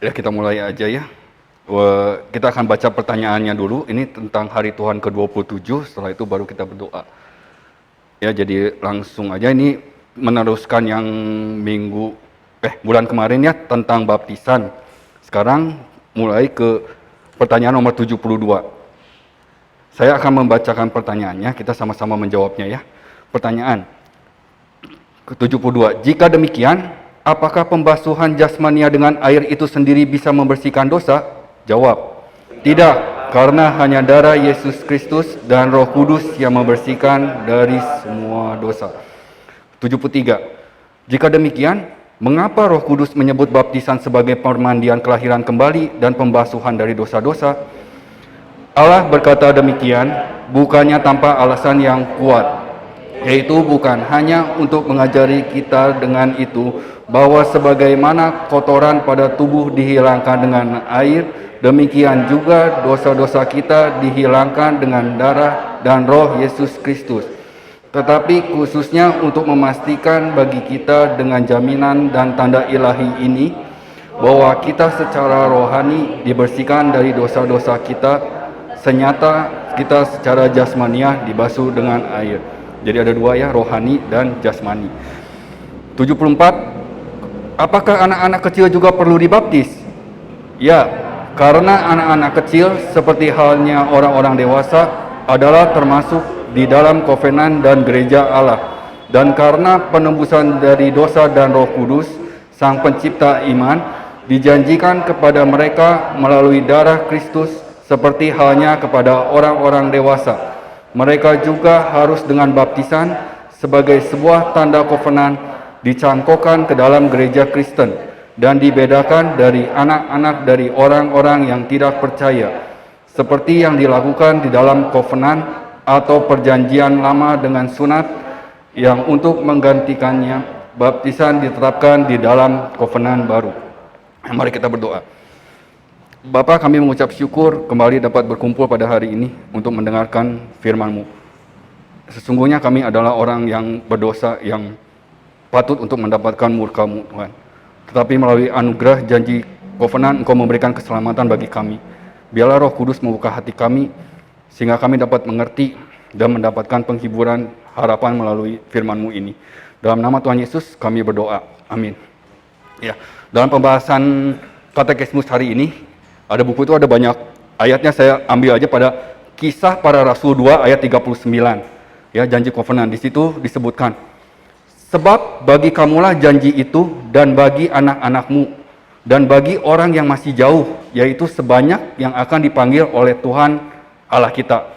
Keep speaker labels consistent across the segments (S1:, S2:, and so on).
S1: Ya, kita mulai aja ya. Kita akan baca pertanyaannya dulu. Ini tentang hari Tuhan ke-27, setelah itu baru kita berdoa. Ya, jadi langsung aja ini meneruskan yang bulan kemarin ya tentang baptisan. Sekarang mulai ke pertanyaan nomor 72. Saya akan membacakan pertanyaannya, kita sama-sama menjawabnya ya. Pertanyaan ke-72. Jika demikian, apakah pembasuhan jasmania dengan air itu sendiri bisa membersihkan dosa? Jawab, tidak, karena hanya darah Yesus Kristus dan Roh Kudus yang membersihkan dari semua dosa. 73. Jika demikian, mengapa Roh Kudus menyebut baptisan sebagai permandian kelahiran kembali dan pembasuhan dari dosa-dosa? Allah berkata demikian bukannya tanpa alasan yang kuat, yaitu bukan hanya untuk mengajari kita dengan itu bahwa sebagaimana kotoran pada tubuh dihilangkan dengan air, demikian juga dosa-dosa kita dihilangkan dengan darah dan Roh Yesus Kristus. Tetapi khususnya untuk memastikan bagi kita dengan jaminan dan tanda ilahi ini, bahwa kita secara rohani dibersihkan dari dosa-dosa kita, senyata kita secara jasmania dibasuh dengan air. Jadi ada dua ya, rohani dan jasmani. 74. Apakah anak-anak kecil juga perlu dibaptis? Ya, karena anak-anak kecil seperti halnya orang-orang dewasa adalah termasuk di dalam kovenan dan gereja Allah. Dan karena penebusan dari dosa dan Roh Kudus, Sang Pencipta iman, dijanjikan kepada mereka melalui darah Kristus seperti halnya kepada orang-orang dewasa. Mereka juga harus dengan baptisan sebagai sebuah tanda kovenan dicangkokkan ke dalam gereja Kristen dan dibedakan dari anak-anak dari orang-orang yang tidak percaya, seperti yang dilakukan di dalam kovenan atau perjanjian lama dengan sunat, yang untuk menggantikannya baptisan ditetapkan di dalam kovenan baru. Mari kita berdoa. Bapa, kami mengucap syukur kembali dapat berkumpul pada hari ini untuk mendengarkan firman-Mu. Sesungguhnya kami adalah orang yang berdosa, yang patut untuk mendapatkan murka-Mu, Tuhan. Tetapi melalui anugerah janji kovenan, Engkau memberikan keselamatan bagi kami. Biarlah Roh Kudus membuka hati kami, sehingga kami dapat mengerti dan mendapatkan penghiburan harapan melalui firman-Mu ini. Dalam nama Tuhan Yesus kami berdoa. Amin. Ya, dalam pembahasan katekismus hari ini, ada buku itu ada banyak ayatnya, saya ambil aja pada Kisah Para Rasul 2 ayat 39. Ya, janji kovenan di situ disebutkan, sebab bagi kamulah janji itu dan bagi anak-anakmu dan bagi orang yang masih jauh, yaitu sebanyak yang akan dipanggil oleh Tuhan Allah kita.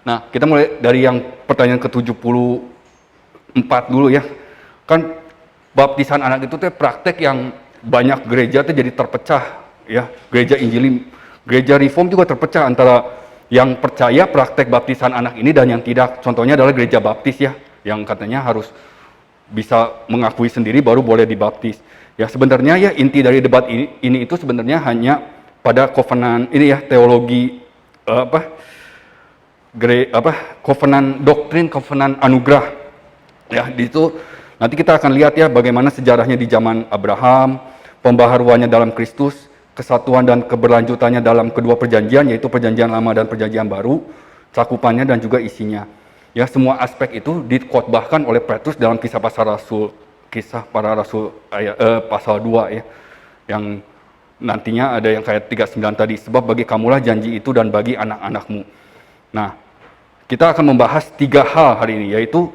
S1: Nah, kita mulai dari yang pertanyaan ke-74 dulu ya. Kan baptisan anak itu tuh praktek yang banyak gereja tuh jadi terpecah. Ya, gereja Injili, gereja Reform juga terpecah antara yang percaya praktek baptisan anak ini dan yang tidak. Contohnya adalah gereja baptis ya, yang katanya harus bisa mengakui sendiri baru boleh dibaptis. Ya, sebenarnya ya inti dari debat ini itu sebenarnya hanya pada kovenan ini ya, teologi kovenan doktrin, kovenan anugerah. Ya, di situ nanti kita akan lihat ya bagaimana sejarahnya di zaman Abraham, pembaharuannya dalam Kristus, kesatuan dan keberlanjutannya dalam kedua perjanjian, yaitu perjanjian lama dan perjanjian baru, cakupannya dan juga isinya. Ya, semua aspek itu dikhotbahkan oleh Petrus dalam Kisah Para Rasul pasal 2 ya. Yang nantinya ada yang kayak 39 tadi, sebab bagi kamulah janji itu dan bagi anak-anakmu. Nah, kita akan membahas 3 hal hari ini, yaitu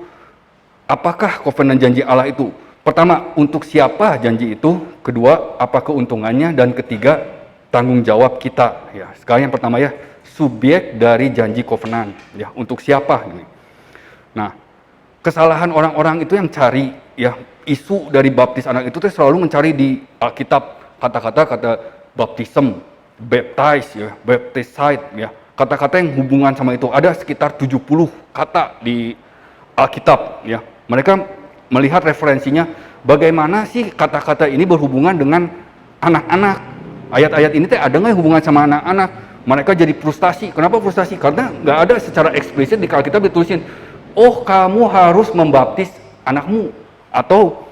S1: apakah kovenan janji Allah itu? Pertama, untuk siapa janji itu? Kedua, apa keuntungannya? Dan ketiga, tanggung jawab kita. Ya, sekarang yang pertama ya, subjek dari janji kovenan. Ya, untuk siapa? Nah, kesalahan orang-orang itu yang cari ya isu dari baptis anak itu selalu mencari di Alkitab kata baptism, baptize ya, baptized ya. Kata-kata yang hubungan sama itu ada sekitar 70 kata di Alkitab ya. Mereka melihat referensinya, bagaimana sih kata-kata ini berhubungan dengan anak-anak. Ayat-ayat ini ada nggak hubungan sama anak-anak? Mereka jadi frustasi. Kenapa frustasi? Karena nggak ada secara eksplisit di Alkitab ditulisin, oh kamu harus membaptis anakmu. Atau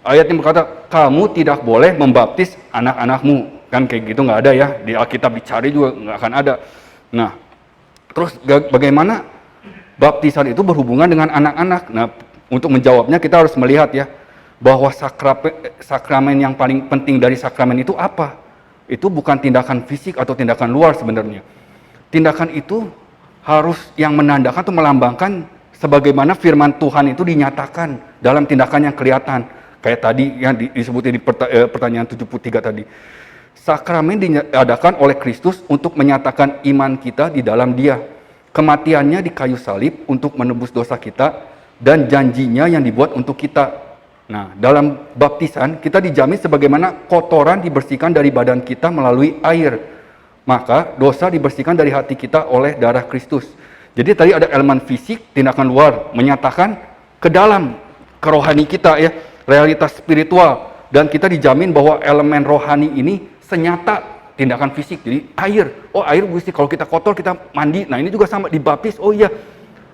S1: ayat yang berkata, kamu tidak boleh membaptis anak-anakmu. Kan kayak gitu nggak ada ya, di Alkitab dicari juga nggak akan ada. Nah, terus bagaimana baptisan itu berhubungan dengan anak-anak? Nah, untuk menjawabnya kita harus melihat ya, bahwa sakramen yang paling penting dari sakramen itu apa? Itu bukan tindakan fisik atau tindakan luar sebenarnya. Tindakan itu harus yang menandakan atau melambangkan sebagaimana firman Tuhan itu dinyatakan dalam tindakan yang kelihatan. Kayak tadi yang disebutin di pertanyaan 73 tadi. Sakramen diadakan oleh Kristus untuk menyatakan iman kita di dalam Dia. Kematiannya di kayu salib untuk menebus dosa kita dan janjinya yang dibuat untuk kita. Nah, dalam baptisan kita dijamin sebagaimana kotoran dibersihkan dari badan kita melalui air. Maka dosa dibersihkan dari hati kita oleh darah Kristus. Jadi tadi ada elemen fisik, tindakan luar, menyatakan ke dalam, ke rohani kita ya, realitas spiritual. Dan kita dijamin bahwa elemen rohani ini senyata tindakan fisik. Jadi air, oh air Gusti, kalau kita kotor kita mandi. Nah ini juga sama dibaptis, oh iya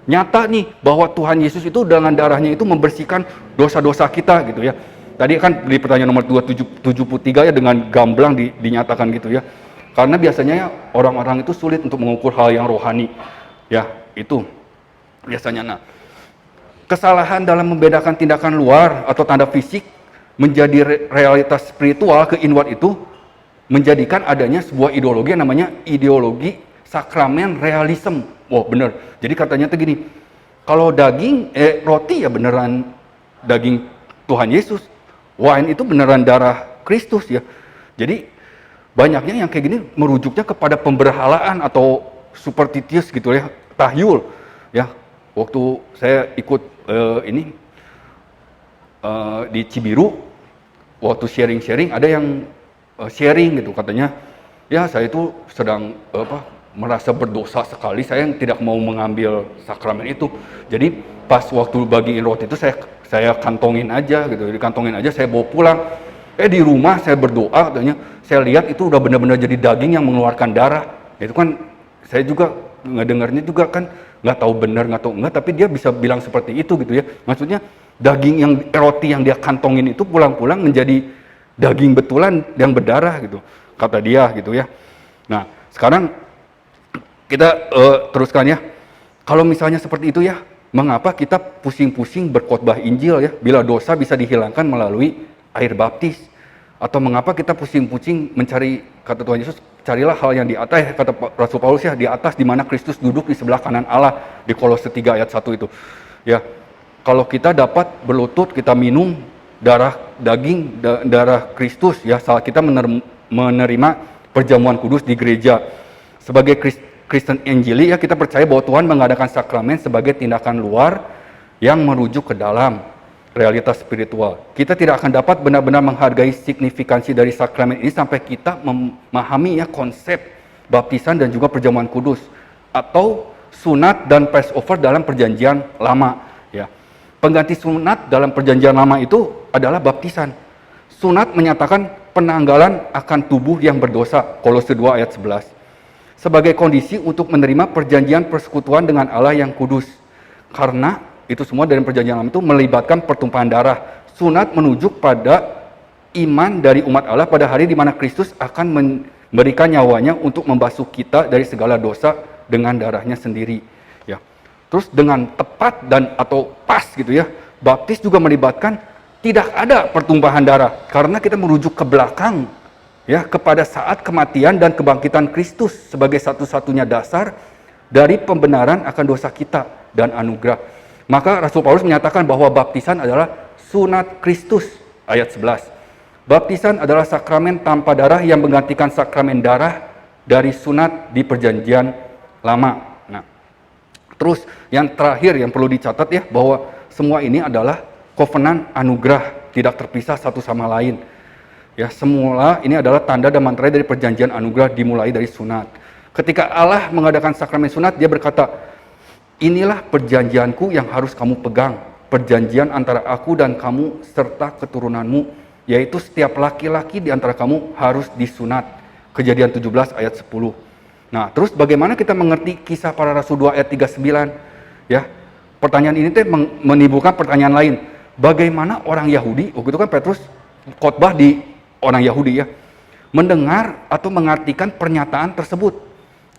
S1: nyata nih bahwa Tuhan Yesus itu dengan darahnya itu membersihkan dosa-dosa kita gitu ya. Tadi kan di pertanyaan nomor 273 ya dengan gamblang dinyatakan gitu ya. Karena biasanya ya, orang-orang itu sulit untuk mengukur hal yang rohani. Ya, itu biasanya. Nah, kesalahan dalam membedakan tindakan luar atau tanda fisik menjadi realitas spiritual ke inward itu menjadikan adanya sebuah ideologi yang namanya ideologi sakramen realism. Wah bener, jadi katanya tuh gini, kalau daging, roti ya beneran daging Tuhan Yesus, wine itu beneran darah Kristus ya. Jadi banyaknya yang kayak gini merujuknya kepada pemberhalaan atau superstitious gitu ya, tahyul ya. Waktu saya ikut di Cibiru, waktu sharing-sharing ada yang sharing gitu katanya, ya saya itu sedang merasa berdosa sekali, saya yang tidak mau mengambil sakramen itu. Jadi pas waktu bagiin roti itu saya kantongin aja gitu, dikantongin aja saya bawa pulang. Di rumah saya berdoa katanya, saya lihat itu udah benar-benar jadi daging yang mengeluarkan darah. Itu kan saya juga ngedengarnya juga kan nggak tahu benar nggak tahu enggak, tapi dia bisa bilang seperti itu gitu ya. Maksudnya daging yang roti yang dia kantongin itu pulang-pulang menjadi daging betulan yang berdarah gitu, kata dia gitu ya. Nah sekarang kita teruskan ya. Kalau misalnya seperti itu ya, mengapa kita pusing-pusing berkhotbah Injil ya, bila dosa bisa dihilangkan melalui air baptis? Atau mengapa kita pusing-pusing mencari, kata Tuhan Yesus, carilah hal yang di atas, kata Rasul Paulus ya, di atas di mana Kristus duduk di sebelah kanan Allah, di Kolose 3 ayat 1 itu. Ya, kalau kita dapat berlutut, kita minum darah daging, darah Kristus ya, saat kita menerima perjamuan kudus di gereja. Sebagai Kristen Injili ya, kita percaya bahwa Tuhan mengadakan sakramen sebagai tindakan luar yang merujuk ke dalam realitas spiritual. Kita tidak akan dapat benar-benar menghargai signifikansi dari sakramen ini sampai kita memahami ya konsep baptisan dan juga perjamuan kudus atau sunat dan Passover dalam perjanjian lama ya. Pengganti sunat dalam perjanjian lama itu adalah baptisan. Sunat menyatakan penanggalan akan tubuh yang berdosa, Kolose 2 ayat 11. Sebagai kondisi untuk menerima perjanjian persekutuan dengan Allah yang kudus. Karena itu semua dari perjanjian lama itu melibatkan pertumpahan darah. Sunat menunjuk pada iman dari umat Allah pada hari di mana Kristus akan memberikan nyawanya untuk membasuh kita dari segala dosa dengan darahnya sendiri. Ya. Terus dengan tepat dan atau pas gitu ya, baptis juga melibatkan tidak ada pertumpahan darah karena kita merujuk ke belakang ya kepada saat kematian dan kebangkitan Kristus sebagai satu-satunya dasar dari pembenaran akan dosa kita dan anugerah. Maka Rasul Paulus menyatakan bahwa baptisan adalah sunat Kristus, ayat 11. Baptisan adalah sakramen tanpa darah yang menggantikan sakramen darah dari sunat di perjanjian lama. Nah, terus yang terakhir yang perlu dicatat ya, bahwa semua ini adalah kovenan anugerah, tidak terpisah satu sama lain. Ya, semula ini adalah tanda dan mantra dari perjanjian anugerah dimulai dari sunat. Ketika Allah mengadakan sakramen sunat, dia berkata, inilah perjanjianku yang harus kamu pegang, perjanjian antara aku dan kamu serta keturunanmu, yaitu setiap laki-laki di antara kamu harus disunat. Kejadian 17 ayat 10. Nah, terus bagaimana kita mengerti kisah para rasul 2 ayat 39? Ya, pertanyaan ini menimbulkan pertanyaan lain. Bagaimana orang Yahudi, waktu itu kan Petrus khotbah di orang Yahudi ya. mendengar atau mengartikan pernyataan tersebut.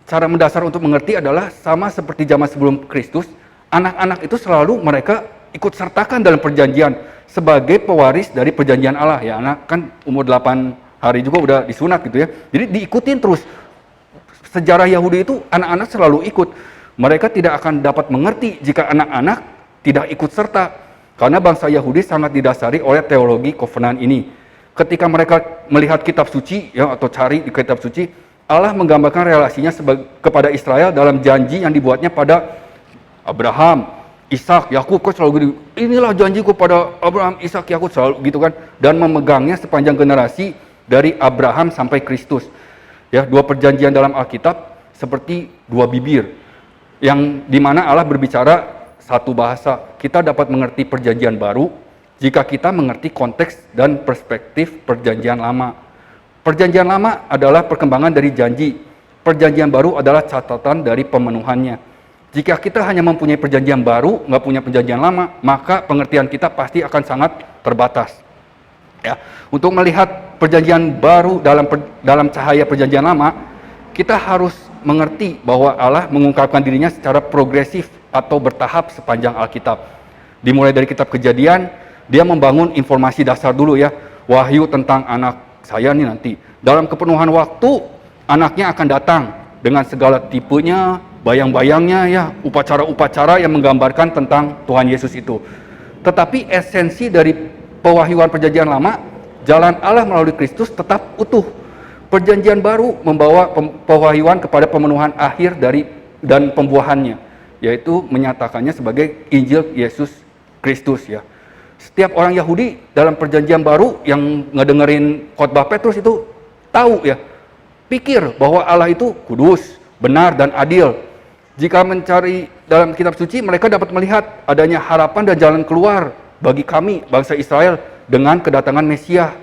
S1: Cara mendasar untuk mengerti adalah sama seperti zaman sebelum Kristus, anak-anak itu selalu mereka ikut sertakan dalam perjanjian sebagai pewaris dari perjanjian Allah. Ya, anak kan umur 8 hari juga udah disunat gitu ya. Jadi diikutin terus. Sejarah Yahudi itu anak-anak selalu ikut. Mereka tidak akan dapat mengerti jika anak-anak tidak ikut serta. Karena bangsa Yahudi sangat didasari oleh teologi kovenan ini. Ketika mereka melihat kitab suci ya, atau cari di kitab suci, Allah menggambarkan relasinya kepada Israel dalam janji yang dibuatnya pada Abraham, Ishak, Yakub. Kok selalu gitu, inilah janjiku pada Abraham, Ishak, Yakub, selalu gitu kan, dan memegangnya sepanjang generasi dari Abraham sampai Kristus. Ya, dua perjanjian dalam Alkitab seperti dua bibir yang dimana Allah berbicara satu bahasa. Kita dapat mengerti perjanjian baru jika kita mengerti konteks dan perspektif perjanjian lama. Perjanjian lama adalah perkembangan dari janji. Perjanjian baru adalah catatan dari pemenuhannya. Jika kita hanya mempunyai perjanjian baru, nggak punya perjanjian lama, maka pengertian kita pasti akan sangat terbatas. Ya, untuk melihat perjanjian baru dalam cahaya perjanjian lama, kita harus mengerti bahwa Allah mengungkapkan dirinya secara progresif atau bertahap sepanjang Alkitab. Dimulai dari kitab Kejadian, dia membangun informasi dasar dulu ya, wahyu tentang anak saya nih nanti. Dalam kepenuhan waktu, anaknya akan datang dengan segala tipenya, bayang-bayangnya ya, upacara-upacara yang menggambarkan tentang Tuhan Yesus itu. Tetapi esensi dari pewahyuan perjanjian lama, jalan Allah melalui Kristus tetap utuh. Perjanjian baru membawa pewahyuan kepada pemenuhan akhir dan pembuahannya, yaitu menyatakannya sebagai Injil Yesus Kristus ya. Setiap orang Yahudi dalam perjanjian baru yang ngedengerin khotbah Petrus itu tahu ya, pikir bahwa Allah itu kudus, benar dan adil. Jika mencari dalam kitab suci, mereka dapat melihat adanya harapan dan jalan keluar bagi kami, bangsa Israel, dengan kedatangan Mesias.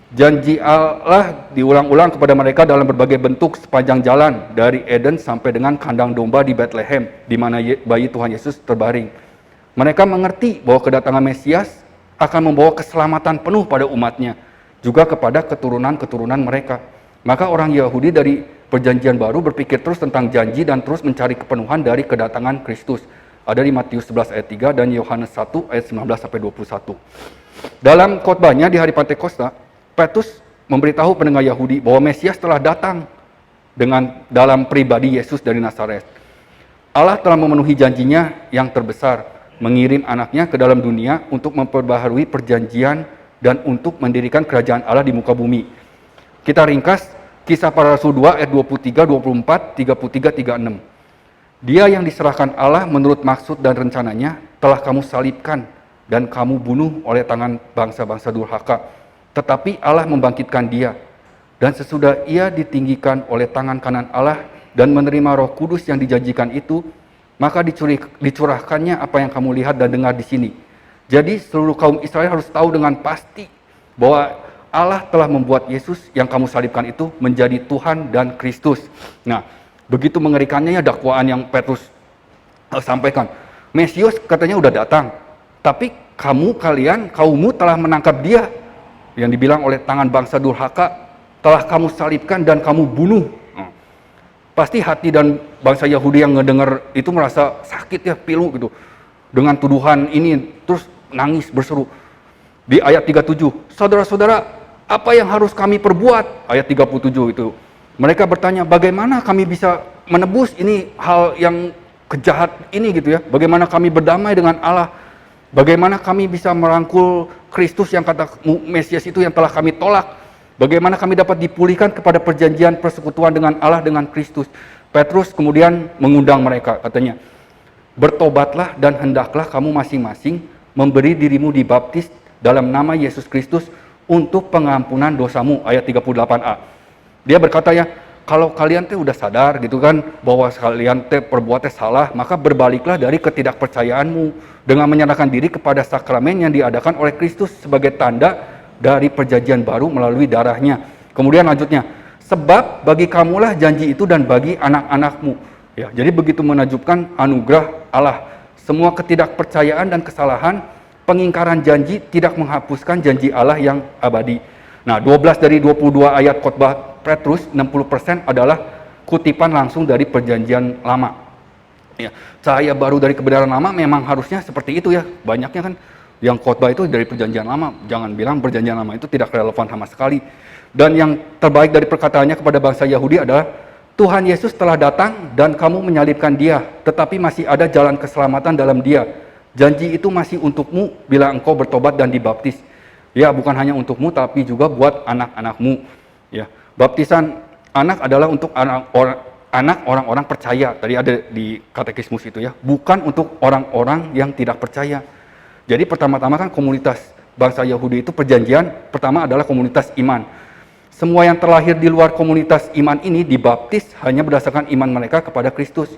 S1: Janji Allah diulang-ulang kepada mereka dalam berbagai bentuk sepanjang jalan dari Eden sampai dengan kandang domba di Bethlehem, di mana bayi Tuhan Yesus terbaring. Mereka mengerti bahwa kedatangan Mesias akan membawa keselamatan penuh pada umatnya, juga kepada keturunan-keturunan mereka. Maka orang Yahudi dari perjanjian baru berpikir terus tentang janji dan terus mencari kepenuhan dari kedatangan Kristus. Ada di Matius 11 ayat 3 dan Yohanes 1 ayat 19-21. Dalam khotbahnya di hari Pantekosta, Petrus memberitahu pendengar Yahudi bahwa Mesias telah datang dalam pribadi Yesus dari Nazaret. Allah telah memenuhi janjinya yang terbesar, mengirim anaknya ke dalam dunia untuk memperbaharui perjanjian dan untuk mendirikan kerajaan Allah di muka bumi. Kita ringkas Kisah Para Rasul 2 ayat 23, 24, 33, 36. Dia yang diserahkan Allah menurut maksud dan rencananya telah kamu salibkan dan kamu bunuh oleh tangan bangsa-bangsa durhaka. Tetapi Allah membangkitkan dia, dan sesudah ia ditinggikan oleh tangan kanan Allah dan menerima Roh Kudus yang dijanjikan itu, maka dicurahkannya apa yang kamu lihat dan dengar di sini. Jadi seluruh kaum Israel harus tahu dengan pasti bahwa Allah telah membuat Yesus yang kamu salibkan itu menjadi Tuhan dan Kristus. Nah, begitu mengerikannya ya dakwaan yang Petrus sampaikan. Mesias katanya udah datang, tapi kaummu telah menangkap dia, yang dibilang oleh tangan bangsa durhaka, telah kamu salibkan dan kamu bunuh. Pasti hati dan bangsa Yahudi yang ngedengar itu merasa sakit ya, pilu gitu. Dengan tuduhan ini, terus nangis berseru. Di ayat 37, saudara-saudara, apa yang harus kami perbuat? Ayat 37 itu. Mereka bertanya, bagaimana kami bisa menebus ini hal yang kejahat ini gitu ya. Bagaimana kami berdamai dengan Allah. Bagaimana kami bisa merangkul Kristus yang kata Mesias itu yang telah kami tolak. Bagaimana kami dapat dipulihkan kepada perjanjian persekutuan dengan Allah dengan Kristus. Petrus kemudian mengundang mereka, katanya, bertobatlah dan hendaklah kamu masing-masing memberi dirimu dibaptis dalam nama Yesus Kristus untuk pengampunan dosamu. Ayat 38a. Dia berkata ya, kalau kalian udah sadar gitu kan, bahwa kalian perbuatnya salah, maka berbaliklah dari ketidakpercayaanmu dengan menyerahkan diri kepada sakramen yang diadakan oleh Kristus sebagai tanda dari perjanjian baru melalui darahnya. Kemudian lanjutnya, sebab bagi kamulah janji itu dan bagi anak-anakmu. Ya, jadi begitu menakjubkan anugerah Allah. Semua ketidakpercayaan dan kesalahan, pengingkaran janji tidak menghapuskan janji Allah yang abadi. Nah, 12 dari 22 ayat khotbah Petrus, 60% adalah kutipan langsung dari perjanjian lama. Ya, cahaya baru dari kebenaran lama memang harusnya seperti itu ya. Banyaknya kan yang khotbah itu dari perjanjian lama. Jangan bilang perjanjian lama itu tidak relevan sama sekali. Dan yang terbaik dari perkataannya kepada bangsa Yahudi adalah, Tuhan Yesus telah datang dan kamu menyalibkan dia, tetapi masih ada jalan keselamatan dalam dia. Janji itu masih untukmu bila engkau bertobat dan dibaptis. Ya, bukan hanya untukmu tapi juga buat anak-anakmu. Ya, baptisan anak adalah untuk anak orang-orang percaya. Tadi ada di katekismus itu ya, bukan untuk orang-orang yang tidak percaya. Jadi pertama-tama kan komunitas bangsa Yahudi itu perjanjian pertama adalah komunitas iman. Semua yang terlahir di luar komunitas iman ini dibaptis hanya berdasarkan iman mereka kepada Kristus.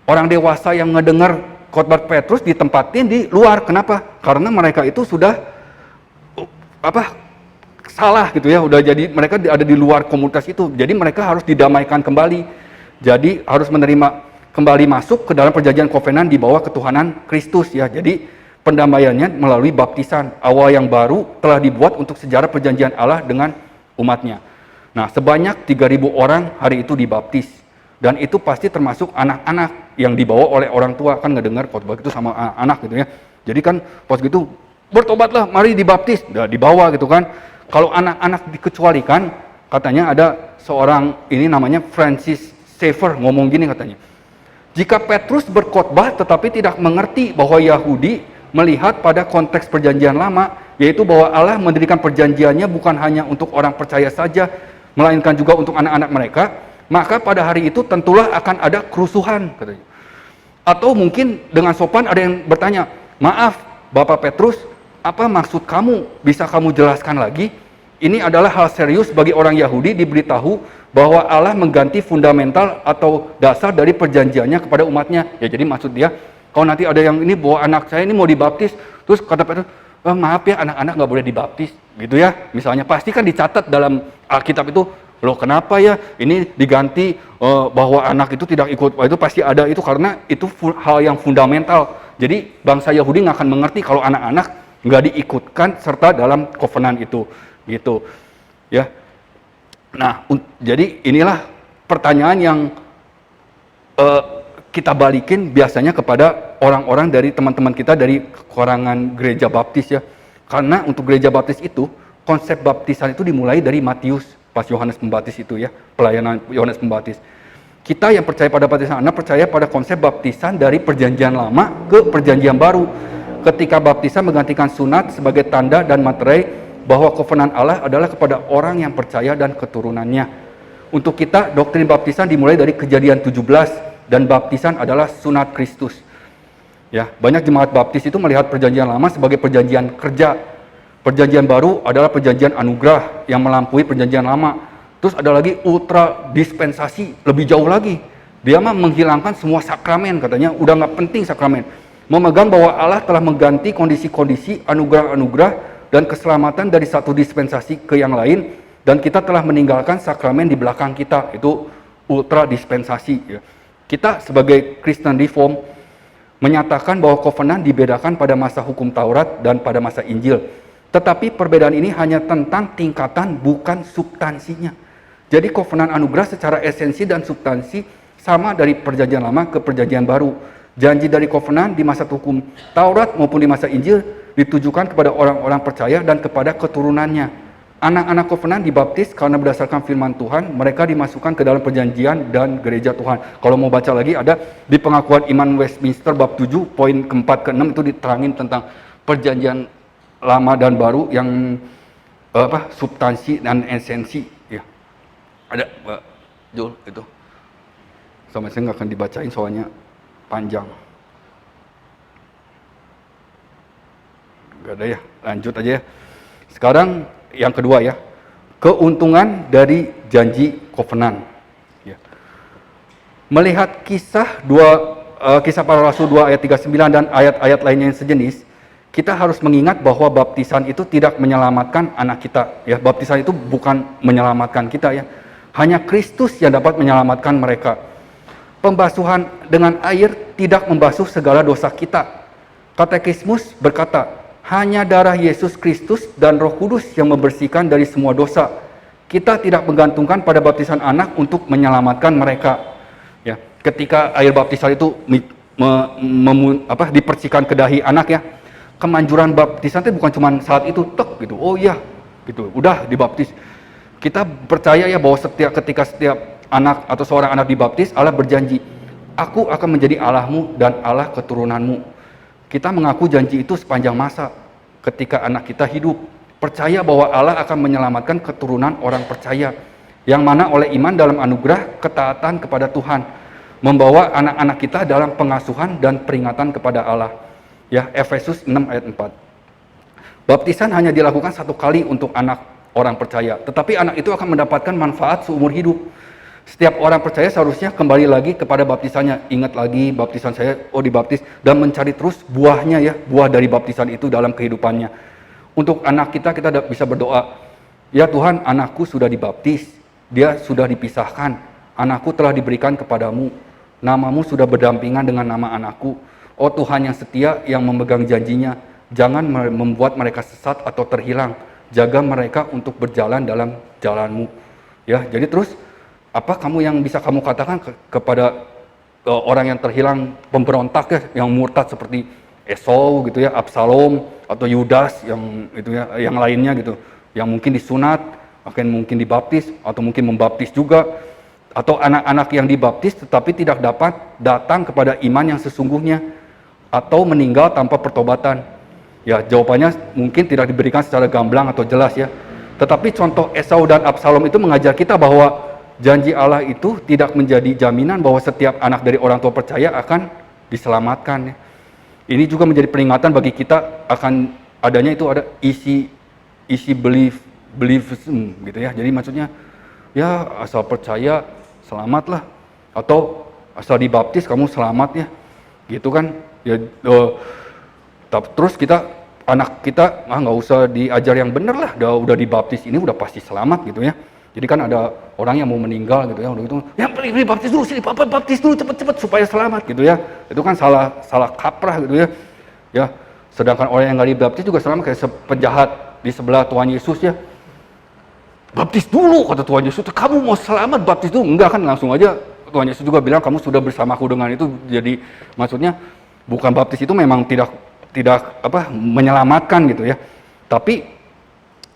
S1: Orang dewasa yang ngedengar khotbah Petrus ditempatin di luar. Kenapa? Karena mereka itu sudah salah gitu ya, udah jadi mereka ada di luar komunitas itu. Jadi mereka harus didamaikan kembali. Jadi harus menerima kembali masuk ke dalam perjanjian kovenan di bawah ketuhanan Kristus ya. Jadi pendamaiannya melalui baptisan. Awal yang baru telah dibuat untuk sejarah perjanjian Allah dengan umatnya. Nah, sebanyak 3.000 orang hari itu dibaptis. Dan itu pasti termasuk anak-anak yang dibawa oleh orang tua. Kan ngedengar khotbah itu sama anak-anak gitu ya. Jadi kan pas gitu, bertobatlah, mari dibaptis, udah dibawa gitu kan. Kalau anak-anak dikecualikan, katanya ada seorang ini namanya Francis Schaeffer ngomong gini katanya. Jika Petrus berkhotbah tetapi tidak mengerti bahwa Yahudi melihat pada konteks perjanjian lama, yaitu bahwa Allah mendirikan perjanjiannya bukan hanya untuk orang percaya saja, melainkan juga untuk anak-anak mereka, maka pada hari itu tentulah akan ada kerusuhan katanya. Atau mungkin dengan sopan ada yang bertanya, maaf Bapak Petrus, apa maksud kamu? Bisa kamu jelaskan lagi? Ini adalah hal serius bagi orang Yahudi diberitahu bahwa Allah mengganti fundamental atau dasar dari perjanjiannya kepada umatnya. Ya, jadi maksud dia, kalau nanti ada yang ini bawa anak saya ini mau dibaptis, terus kata Petrus, maaf ya anak-anak nggak boleh dibaptis, gitu ya. Misalnya pasti kan dicatat dalam Alkitab itu, loh kenapa ya ini diganti bahwa anak itu tidak ikut, itu pasti ada itu karena itu hal yang fundamental. Jadi bangsa Yahudi nggak akan mengerti kalau anak-anak nggak diikutkan serta dalam kovenan itu, gitu ya. Nah, jadi inilah pertanyaan yang kita balikin biasanya kepada orang-orang dari teman-teman kita dari kalangan gereja baptis ya. Karena untuk gereja baptis itu, konsep baptisan itu dimulai dari Matius pas Yohanes Pembaptis itu ya, pelayanan Yohanes Pembaptis. Kita yang percaya pada baptisan anak percaya pada konsep baptisan dari perjanjian lama ke perjanjian baru. Ketika baptisan menggantikan sunat sebagai tanda dan materai bahwa kovenan Allah adalah kepada orang yang percaya dan keturunannya. Untuk kita, doktrin baptisan dimulai dari Kejadian 17 dan baptisan adalah sunat Kristus. Ya, banyak jemaat baptis itu melihat perjanjian lama sebagai perjanjian kerja. Perjanjian baru adalah perjanjian anugerah yang melampaui perjanjian lama. Terus ada lagi ultra dispensasi, lebih jauh lagi. Dia mah menghilangkan semua sakramen katanya, udah nggak penting sakramen. Memegang bahwa Allah telah mengganti kondisi-kondisi anugerah-anugerah dan keselamatan dari satu dispensasi ke yang lain, dan kita telah meninggalkan sakramen di belakang kita, itu ultra dispensasi ya. Kita sebagai Kristen Reform menyatakan bahwa kovenan dibedakan pada masa hukum Taurat dan pada masa Injil, tetapi perbedaan ini hanya tentang tingkatan bukan substansinya. Jadi kovenan anugerah secara esensi dan substansi sama dari perjanjian lama ke perjanjian baru. Janji dari kovenan di masa hukum Taurat maupun di masa Injil ditujukan kepada orang-orang percaya dan kepada keturunannya. Anak-anak kovenan dibaptis karena berdasarkan firman Tuhan, mereka dimasukkan ke dalam perjanjian dan gereja Tuhan. Kalau mau baca lagi ada di pengakuan iman Westminster bab 7 poin keempat ke-6 itu diterangin tentang perjanjian lama dan baru yang substansi dan esensi ya. Ada Pak Jul itu. Sama saya nggak akan dibacain soalnya panjang. Gak ada ya, lanjut aja ya. Sekarang yang kedua ya, keuntungan dari janji kovenan. Ya. Melihat kisah para rasul 2 ayat 39 dan ayat-ayat lainnya yang sejenis, kita harus mengingat bahwa baptisan itu tidak menyelamatkan anak kita. Ya, baptisan itu bukan menyelamatkan kita ya. Hanya Kristus yang dapat menyelamatkan mereka. Pembasuhan dengan air tidak membasuh segala dosa kita. Katekismus berkata, Hanya darah Yesus Kristus dan Roh Kudus yang membersihkan dari semua dosa. Kita tidak menggantungkan pada baptisan anak untuk menyelamatkan mereka. Ya, ketika air baptisan itu dipercikan ke dahi anak ya, kemanjuran baptisan itu bukan cuma saat itu tek gitu. Oh iya, gitu. Udah dibaptis. Kita percaya ya bahwa ketika setiap anak atau seorang anak dibaptis, Allah berjanji, aku akan menjadi Allahmu dan Allah keturunanmu. Kita mengaku janji itu sepanjang masa ketika anak kita hidup. Percaya bahwa Allah akan menyelamatkan keturunan orang percaya, yang mana oleh iman dalam anugerah ketaatan kepada Tuhan, membawa anak-anak kita dalam pengasuhan dan peringatan kepada Allah. Ya, Efesus 6 ayat 4. Baptisan hanya dilakukan satu kali untuk anak orang percaya, tetapi anak itu akan mendapatkan manfaat seumur hidup. Setiap orang percaya seharusnya kembali lagi kepada baptisannya. Ingat lagi baptisan saya, dibaptis, dan mencari terus buahnya ya, buah dari baptisan itu dalam kehidupannya. Untuk anak kita bisa berdoa, ya Tuhan, anakku sudah dibaptis, dia sudah dipisahkan, anakku telah diberikan kepadamu, namamu sudah berdampingan dengan nama anakku. Oh Tuhan yang setia, yang memegang janjinya, jangan membuat mereka sesat atau terhilang. Jaga mereka untuk berjalan dalam jalan-Mu. Ya, jadi terus apa yang bisa kamu katakan kepada orang yang terhilang, pemberontak ya, yang murtad seperti Esau gitu ya, Absalom atau Yudas yang itu ya, yang lainnya gitu, yang mungkin disunat, mungkin dibaptis atau mungkin membaptis juga, atau anak-anak yang dibaptis tetapi tidak dapat datang kepada iman yang sesungguhnya atau meninggal tanpa pertobatan. Ya, jawabannya mungkin tidak diberikan secara gamblang atau jelas ya. Tetapi contoh Esau dan Absalom itu mengajar kita bahwa janji Allah itu tidak menjadi jaminan bahwa setiap anak dari orang tua percaya akan diselamatkan ya. Ini juga menjadi peringatan bagi kita akan adanya itu ada isi beliefism gitu ya. Jadi maksudnya ya asal percaya selamatlah, atau asal dibaptis kamu selamat ya. Gitu kan. Ya terus anak kita nggak usah diajar yang bener lah, udah dibaptis ini udah pasti selamat gitu ya. Jadi kan ada orang yang mau meninggal gitu ya, udah gitu, ya beli baptis dulu sini, baptis dulu cepet-cepet supaya selamat gitu ya. Itu kan salah kaprah gitu ya. Ya, sedangkan orang yang nggak dibaptis juga selamat, kayak penjahat di sebelah Tuhan Yesus ya. Baptis dulu kata Tuhan Yesus, kamu mau selamat baptis dulu, enggak kan, langsung aja Tuhan Yesus juga bilang kamu sudah bersamaku dengan itu. Jadi maksudnya bukan baptis itu memang tidak menyelamatkan gitu ya. Tapi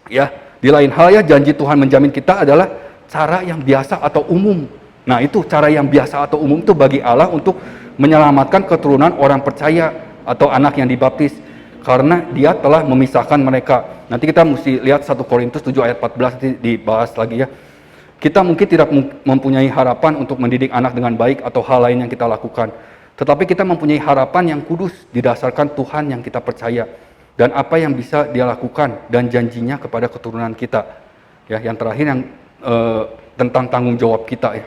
S1: ya di lain hal ya, janji Tuhan menjamin kita adalah cara yang biasa atau umum. Nah itu cara yang biasa atau umum itu bagi Allah untuk menyelamatkan keturunan orang percaya atau anak yang dibaptis, karena dia telah memisahkan mereka. Nanti kita mesti lihat 1 Korintus 7 ayat 14 nanti dibahas lagi ya. Kita mungkin tidak mempunyai harapan untuk mendidik anak dengan baik atau hal lain yang kita lakukan. Tetapi kita mempunyai harapan yang kudus didasarkan Tuhan yang kita percaya dan apa yang bisa Dia lakukan dan janjinya kepada keturunan kita. Ya, yang terakhir yang tentang tanggung jawab kita ya.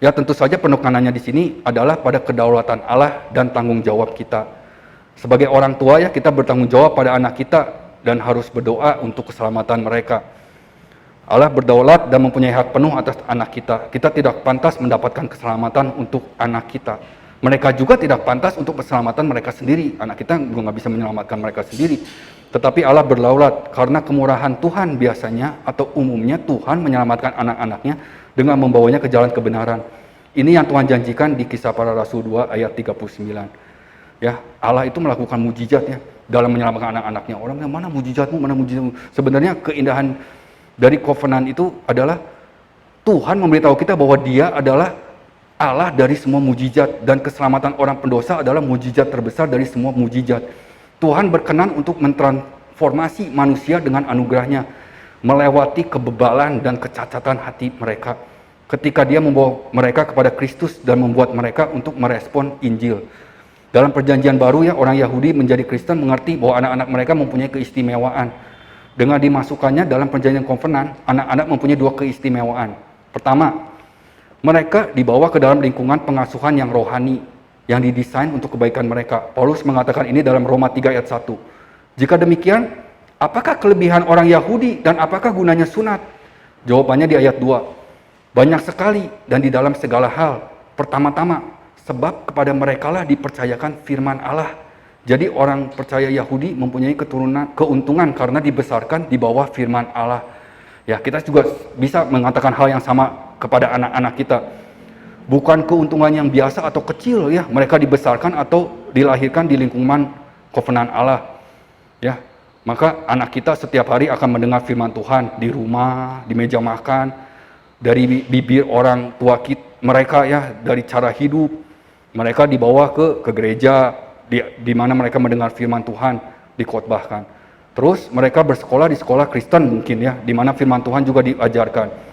S1: Ya, tentu saja penekanannya di sini adalah pada kedaulatan Allah dan tanggung jawab kita. Sebagai orang tua ya, kita bertanggung jawab pada anak kita dan harus berdoa untuk keselamatan mereka. Allah berdaulat dan mempunyai hak penuh atas anak kita. Kita tidak pantas mendapatkan keselamatan untuk anak kita. Mereka juga tidak pantas untuk keselamatan mereka sendiri. Anak kita juga nggak bisa menyelamatkan mereka sendiri. Tetapi Allah berdaulat karena kemurahan Tuhan biasanya atau umumnya Tuhan menyelamatkan anak-anaknya dengan membawanya ke jalan kebenaran. Ini yang Tuhan janjikan di Kisah Para Rasul 2 ayat 39. Ya, Allah itu melakukan mujizat ya dalam menyelamatkan anak-anaknya. Orangnya mana mujizatmu, mana mujizatmu. Sebenarnya keindahan dari covenant itu adalah Tuhan memberitahu kita bahwa Dia adalah Allah dari semua mujizat, dan keselamatan orang pendosa adalah mujizat terbesar dari semua mujizat. Tuhan berkenan untuk mentransformasi manusia dengan anugerahnya, melewati kebebalan dan kecacatan hati mereka ketika Dia membawa mereka kepada Kristus dan membuat mereka untuk merespon Injil. Dalam perjanjian baru ya, orang Yahudi menjadi Kristen mengerti bahwa anak-anak mereka mempunyai keistimewaan. Dengan dimasukkannya dalam perjanjian kovenan, anak-anak mempunyai 2 keistimewaan. Pertama, mereka dibawa ke dalam lingkungan pengasuhan yang rohani, yang didesain untuk kebaikan mereka. Paulus mengatakan ini dalam Roma 3 ayat 1. Jika demikian, apakah kelebihan orang Yahudi dan apakah gunanya sunat? Jawabannya di ayat 2. Banyak sekali dan di dalam segala hal. Pertama-tama, sebab kepada merekalah dipercayakan firman Allah Jadi orang percaya Yahudi mempunyai keuntungan karena dibesarkan di bawah firman Allah. Ya, kita juga bisa mengatakan hal yang sama kepada anak-anak kita. Bukan keuntungan yang biasa atau kecil ya, mereka dibesarkan atau dilahirkan di lingkungan kovenan Allah. Ya, maka anak kita setiap hari akan mendengar firman Tuhan di rumah, di meja makan, dari bibir orang tua mereka ya, dari cara hidup. Mereka dibawa ke gereja, di mana mereka mendengar firman Tuhan, dikhotbahkan. Terus mereka bersekolah di sekolah Kristen mungkin ya, di mana firman Tuhan juga diajarkan.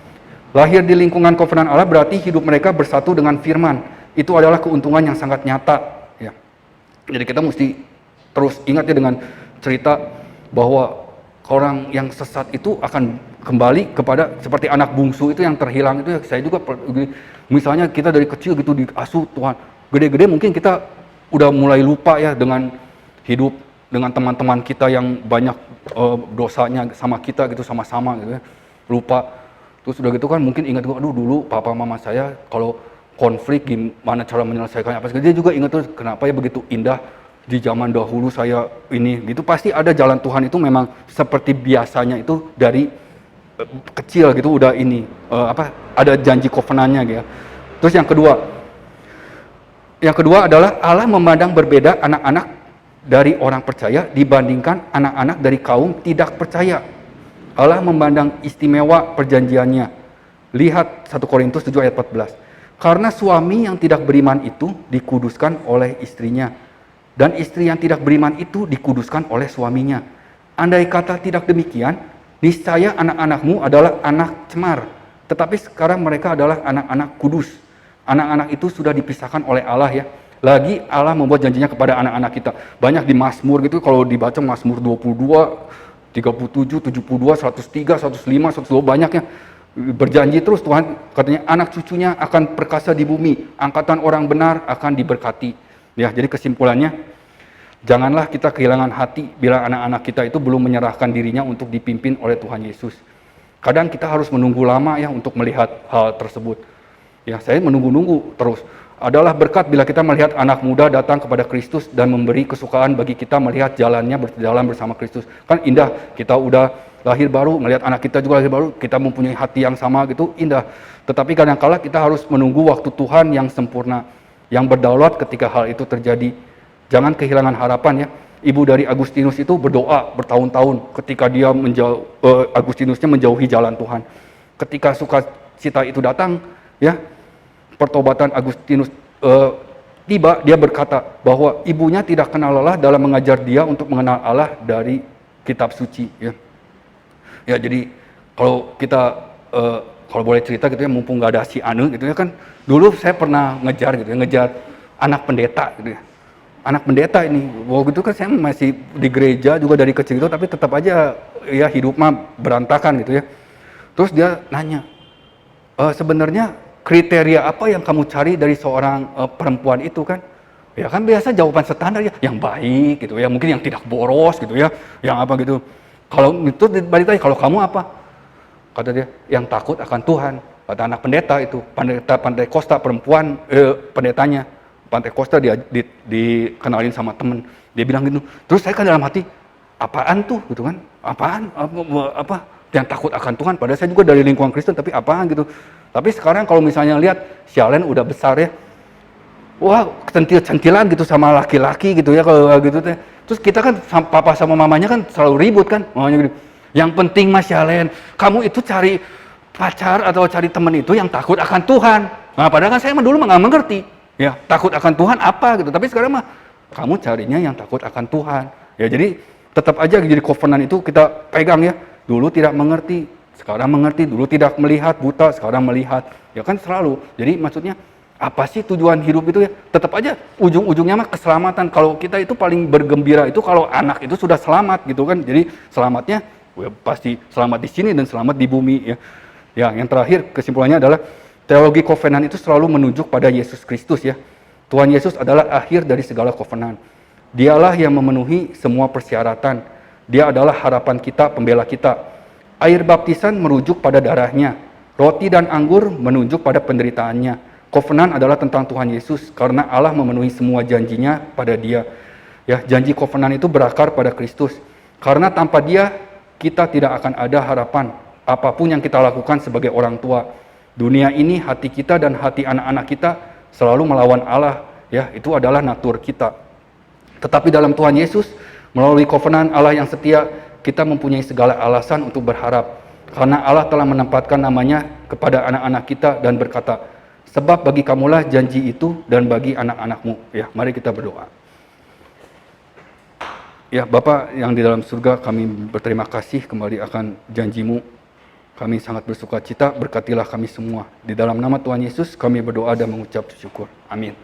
S1: Lahir di lingkungan kovenan Allah berarti hidup mereka bersatu dengan firman. Itu adalah keuntungan yang sangat nyata ya. Jadi kita mesti terus ingat ya dengan cerita bahwa orang yang sesat itu akan kembali kepada seperti anak bungsu itu yang terhilang itu ya. Saya juga misalnya kita dari kecil gitu diasuh Tuhan, gede-gede mungkin kita udah mulai lupa ya dengan hidup dengan teman-teman kita yang banyak dosanya sama kita gitu, sama-sama gitu ya, lupa. Terus udah gitu kan mungkin ingat juga, aduh dulu papa mama saya kalau konflik gimana cara menyelesaikannya apa, dia juga ingat terus kenapa ya begitu indah di zaman dahulu saya ini gitu. Pasti ada jalan Tuhan itu memang seperti biasanya itu dari kecil gitu udah ini ada janji covenantnya gitu ya. Terus yang kedua adalah Allah memandang berbeda anak-anak dari orang percaya dibandingkan anak-anak dari kaum tidak percaya. Allah memandang istimewa perjanjiannya. Lihat 1 Korintus 7 ayat 14. Karena suami yang tidak beriman itu dikuduskan oleh istrinya, dan istri yang tidak beriman itu dikuduskan oleh suaminya. Andai kata tidak demikian, niscaya anak-anakmu adalah anak cemar, tetapi sekarang mereka adalah anak-anak kudus. Anak-anak itu sudah dipisahkan oleh Allah ya. Lagi Allah membuat janjinya kepada anak-anak kita. Banyak di Mazmur gitu, kalau dibaca Mazmur 22, 37, 72, 103, 105, 102, banyak ya. Berjanji terus Tuhan, katanya anak cucunya akan perkasa di bumi, angkatan orang benar akan diberkati. Ya, jadi kesimpulannya, janganlah kita kehilangan hati bila anak-anak kita itu belum menyerahkan dirinya untuk dipimpin oleh Tuhan Yesus. Kadang kita harus menunggu lama ya untuk melihat hal tersebut. Ya, saya menunggu-nunggu terus. Adalah berkat bila kita melihat anak muda datang kepada Kristus dan memberi kesukaan bagi kita melihat jalannya berjalan bersama Kristus. Kan indah, kita udah lahir baru, melihat anak kita juga lahir baru, kita mempunyai hati yang sama gitu, indah. Tetapi kadang-kala kita harus menunggu waktu Tuhan yang sempurna, yang berdaulat ketika hal itu terjadi. Jangan kehilangan harapan ya. Ibu dari Agustinus itu berdoa bertahun-tahun ketika dia Agustinusnya menjauhi jalan Tuhan. Ketika sukacita itu datang, ya, pertobatan Agustinus tiba, dia berkata bahwa ibunya tidak kenal lelah dalam mengajar dia untuk mengenal Allah dari kitab suci. Ya, jadi kalau kita kalau boleh cerita gitu ya, mumpung nggak ada si Anu gitu ya kan, dulu saya pernah ngejar anak pendeta gitu ya. Anak pendeta ini, waktu itu kan saya masih di gereja juga dari kecil itu, tapi tetap aja ya hidup mah berantakan gitu ya. Terus dia nanya, sebenarnya kriteria apa yang kamu cari dari seorang perempuan itu kan? Ya kan biasa jawaban standar ya, yang baik gitu ya, mungkin yang tidak boros gitu ya, yang apa gitu. Kalau itu balik tanya, kalau kamu apa? Kata dia, yang takut akan Tuhan. Kata anak pendeta itu, Pantai Costa perempuan, pendetanya, Pantai Costa dia dikenalin sama temen. Dia bilang gitu. Terus saya kan dalam hati, apaan tuh gitu kan? Apaan? Apa? Yang takut akan Tuhan. Padahal saya juga dari lingkungan Kristen, tapi apaan gitu. Tapi sekarang kalau misalnya lihat, si Allen udah besar ya, wah centil-centilan gitu sama laki-laki gitu ya kalau gitu teh. Terus kita kan papa sama mamanya kan selalu ribut kan, mamanya gitu. Yang penting Mas Allen, kamu itu cari pacar atau cari teman itu yang takut akan Tuhan. Nah padahal kan saya dulu nggak mengerti, ya takut akan Tuhan apa gitu. Tapi sekarang mah kamu carinya yang takut akan Tuhan. Ya jadi tetap aja jadi covenant itu kita pegang ya. Dulu tidak mengerti, sekarang mengerti. Dulu tidak melihat, buta, sekarang melihat. Ya kan selalu. Jadi maksudnya apa sih tujuan hidup itu ya? Tetap aja ujung-ujungnya mah keselamatan. Kalau kita itu paling bergembira itu kalau anak itu sudah selamat gitu kan. Jadi selamatnya ya pasti selamat di sini dan selamat di bumi ya. Ya, yang terakhir kesimpulannya adalah teologi covenant itu selalu menunjuk pada Yesus Kristus ya. Tuhan Yesus adalah akhir dari segala covenant. Dialah yang memenuhi semua persyaratan. Dia adalah harapan kita, pembela kita. Air baptisan merujuk pada darahnya. Roti dan anggur menunjuk pada penderitaannya. Covenant adalah tentang Tuhan Yesus karena Allah memenuhi semua janjinya pada dia. Ya, janji kovenan itu berakar pada Kristus. Karena tanpa Dia kita tidak akan ada harapan apapun yang kita lakukan sebagai orang tua. Dunia ini, hati kita dan hati anak-anak kita selalu melawan Allah. Ya, itu adalah natur kita. Tetapi dalam Tuhan Yesus, melalui kovenan Allah yang setia, kita mempunyai segala alasan untuk berharap. Karena Allah telah menempatkan namanya kepada anak-anak kita dan berkata, sebab bagi kamulah janji itu dan bagi anak-anakmu. Ya, mari kita berdoa. Ya, Bapa yang di dalam surga, kami berterima kasih kembali akan janji-Mu. Kami sangat bersuka cita, berkatilah kami semua. Di dalam nama Tuhan Yesus, kami berdoa dan mengucap syukur. Amin.